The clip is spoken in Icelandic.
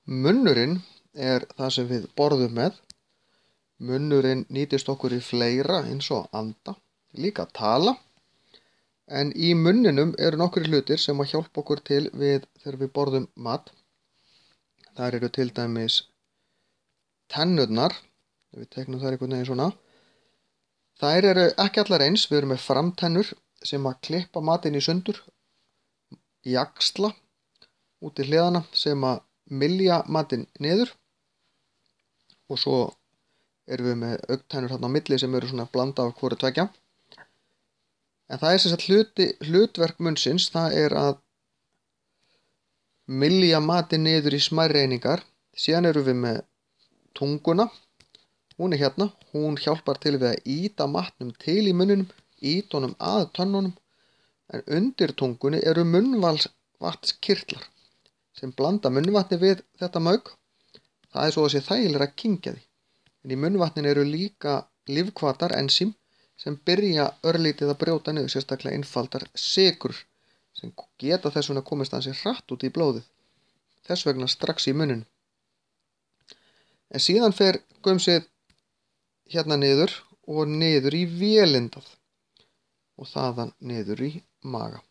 Munnurinn það sem við borðum með. Munnurinn nýtist okkur í fleira eins og anda, líka tala. En í munninum nokkrir hlutir sem hjálpa okkur til við þegar við borðum mat. Þar til dæmis tennurnar, ef við teiknum þær einhvern veginn svona. Þær ekki allar eins, við erum með framtennur sem klippa matinn í sundur, jaxla út í hliðana sem mylja matinn niður og svo erum við með augntennur þarna á milli sem svona blanda af hvoru tveggja. En það sem sagt hlutverk munnsins, það að mylja matinn niður í smærri einingar. Síðan erum við með tunguna, hún hérna, hún hjálpar til við að ýta matnum til í munninum, ýta honum að tönnunum, en undir tungunni eru munnvatnskirtlar sem blanda munnvatni við þetta mauk. Það svo að sé þægilega að kyngja því. En í munnvatninu eru líka lífhvatar, ensím, sem byrja örlítið að brjóta niður sérstaklega einfaldar sykrur sem geta þess vegna komist ansi hratt út í blóðið. Þess vegna strax í munninn. En síðan fer gumsið hérna niður og niður í vélindað og þaðan niður í maga.